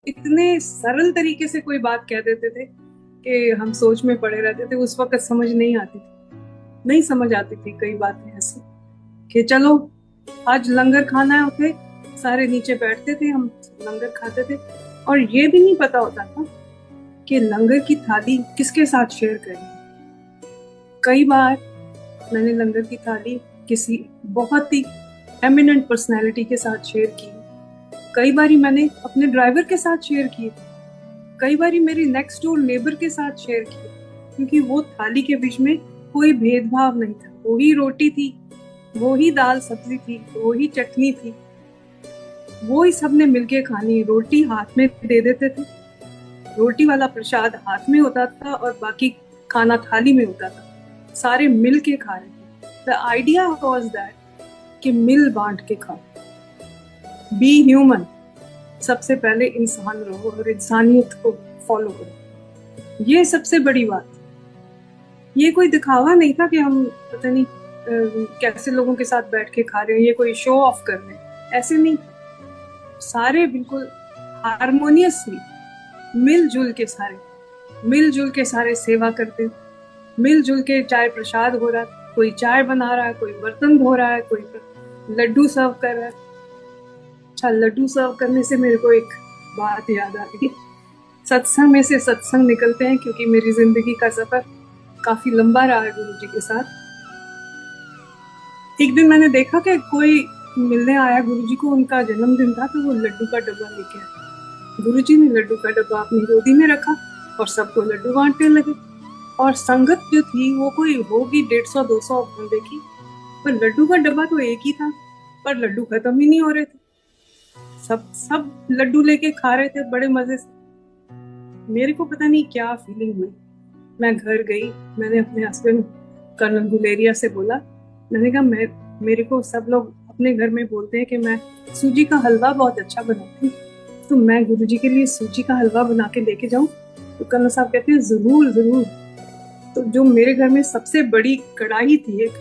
इतने सरल तरीके से कोई बात कह देते थे कि हम सोच में पड़े रहते थे। उस वक्त समझ नहीं आती थी, नहीं समझ आती थी कई बातें ऐसी कि चलो आज लंगर खाना है, उठे सारे नीचे बैठते थे, हम लंगर खाते थे। और ये भी नहीं पता होता था कि लंगर की थाली किसके साथ शेयर करें। कई बार मैंने लंगर की थाली किसी बहुत ही एमिनेंट पर्सनैलिटी के साथ शेयर की। कई बारी मैंने अपने ड्राइवर के साथ शेयर की, कई बारी मेरी नेक्स्ट डोर नेबर के साथ शेयर की, क्योंकि वो थाली के बीच में कोई भेदभाव नहीं था। वो ही रोटी थी, वो ही दाल सब्जी थी, वो ही चटनी थी, वो ही सबने मिलके खानी। रोटी हाथ में दे देते थे, रोटी वाला प्रसाद हाथ में होता था और बाकी खाना थाली में होता था। सारे मिल के खा रहे थे। द आइडिया वॉज दैट कि मिल बांट के खाओ, बी ह्यूमन, सबसे पहले इंसान रहो और इंसानियत को फॉलो करो। ये सबसे बड़ी बात। ये कोई दिखावा नहीं था कि हम पता नहीं कैसे लोगों के साथ बैठ के खा रहे हैं, ये कोई शो ऑफ कर रहे हैं, ऐसे नहीं। सारे बिल्कुल हारमोनियसली मिलजुल के सारे सेवा करते, मिलजुल के चाय प्रसाद हो रहा है, कोई चाय बना रहा है, कोई बर्तन धो रहा है, कोई लड्डू सर्व कर रहा है। अच्छा, लड्डू सर्व करने से मेरे को एक बात याद आ रही। सत्संग में से सत्संग निकलते हैं, क्योंकि मेरी जिंदगी का सफर काफी लंबा रहा है गुरु जी के साथ। एक दिन मैंने देखा कि कोई मिलने आया गुरु जी को, उनका जन्मदिन था, तो वो लड्डू का डब्बा लेके आया। गुरु जी ने लड्डू का डब्बा अपनी गोदी में रखा और सबको लड्डू बांटने लगे। और संगत जो थी वो कोई होगी 150-200 बंदे की, पर लड्डू का डब्बा तो एक ही था, पर लड्डू खत्म ही नहीं हो रहे थे। सब सब लड्डू लेके खा रहे थे बड़े मजे से। मेरे को पता नहीं क्या फीलिंग हुई। मैं घर गई, मैंने अपने हस्बैंड कर्नल गुलेरिया से बोला, मैंने कहा मेरे को सब लोग अपने घर में बोलते हैं कि मैं सूजी का हलवा बहुत अच्छा बनाती हूँ, तो मैं गुरुजी के लिए सूजी का हलवा बना के लेके जाऊं? तो कर्नल साहब कहते हैं जरूर जरूर। तो जो मेरे घर में सबसे बड़ी कढ़ाई थी एक,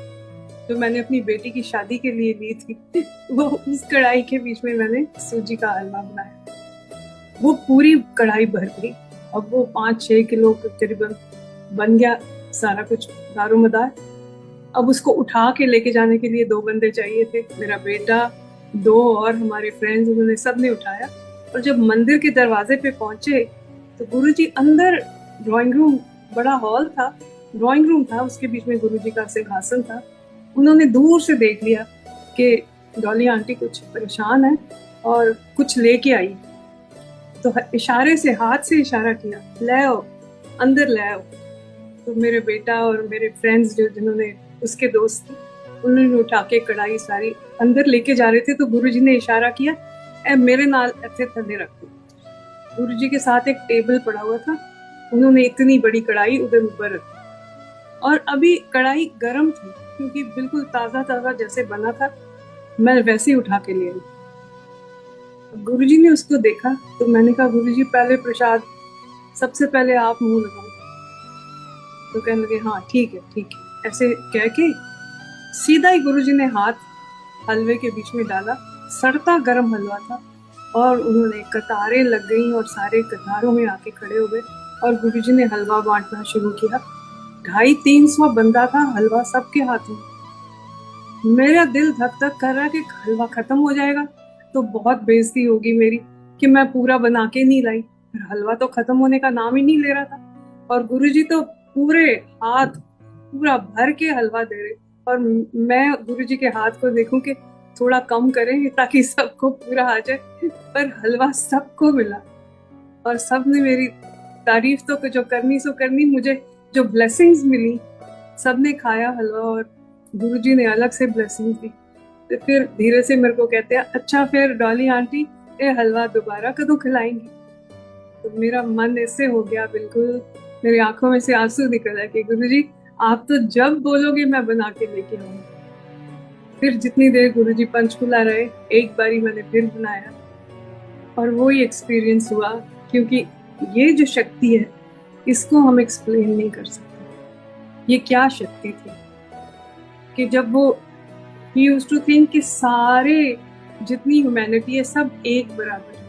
जो मैंने अपनी बेटी की शादी के लिए ली थी, वो उस कढ़ाई के बीच में मैंने सूजी का हलवा बनाया। वो पूरी कढ़ाई भर गई। अब वो 5-6 किलो करीबन बन गया सारा कुछ दारोमदार। अब उसको उठा के लेके जाने के लिए 2 बंदे चाहिए थे, मेरा बेटा, 2 और हमारे फ्रेंड्स, उन्होंने सबने उठाया। और जब मंदिर के दरवाजे पे पहुंचे तो गुरुजी अंदर, ड्राइंग रूम, बड़ा हॉल था, ड्राइंग रूम था, उसके बीच में गुरुजी का सिंहासन था। उन्होंने दूर से देख लिया कि डॉली आंटी कुछ परेशान है और कुछ लेके आई, तो इशारे से, हाथ से इशारा किया, ले आओ, अंदर ले आओ। तो मेरे बेटा और मेरे फ्रेंड्स जो जिन्होंने उसके दोस्त थे, उन्होंने उठा के कढ़ाई सारी अंदर लेके जा रहे थे। तो गुरुजी ने इशारा किया, ए मेरे नाल ऐसे थले रख दो। गुरुजी के साथ एक टेबल पड़ा हुआ था, उन्होंने इतनी बड़ी कढ़ाई उधर ऊपर रखी। और अभी कढ़ाई गर्म थी, क्योंकि बिल्कुल ताजा ताजा जैसे बना था, मैं वैसे ही उठा के ले आई। गुरुजी ने उसको देखा तो मैंने कहा, गुरुजी पहले प्रसाद सबसे पहले आप मुंह लगाओ। तो कहने लगे हाँ ठीक है ठीक है। ऐसे कह के सीधा ही गुरुजी ने हाथ हलवे के बीच में डाला। सड़ता गर्म हलवा था और उन्होंने कतारें लग गई और सारे कतारों में आके खड़े हो गए और गुरुजी ने हलवा बांटना शुरू किया। 250-300 बंदा था, हलवा सबके हाथ में। मेरा दिल धक धक कर रहा कि हलवा खत्म हो जाएगा तो बहुत बेइज्जती होगी मेरी कि मैं पूरा बना के नहीं लाई। हलवा तो खत्म होने का नाम ही नहीं ले रहा था और गुरुजी तो पूरे हाथ पूरा भर के हलवा दे रहे, और मैं गुरुजी के हाथ को देखूं कि थोड़ा कम करें ताकि सबको पूरा आ जाए। पर हलवा सबको मिला और सब ने मेरी तारीफ तो जो करनी सो करनी, मुझे जो ब्लेसिंग्स मिली, सबने खाया हलवा और गुरुजी ने अलग से ब्लेसिंग दी। तो फिर धीरे से मेरे को कहते हैं, अच्छा फिर डॉली आंटी ये हलवा दोबारा कदों खिलाएंगी? तो मेरा मन ऐसे हो गया, बिल्कुल मेरी आंखों में से आंसू निकल आए कि गुरुजी आप तो जब बोलोगे मैं बना के लेके आऊंगी। फिर जितनी देर गुरुजी पंचकुला रहे, एक बारी मैंने फिर बनाया और वो ही एक्सपीरियंस हुआ, क्योंकि ये जो शक्ति है इसको हम एक्सप्लेन नहीं कर सकते। ये क्या शक्ति थी कि जब वो ही यूज्ड टू थिंक कि सारे जितनी ह्यूमैनिटी है सब एक बराबर है,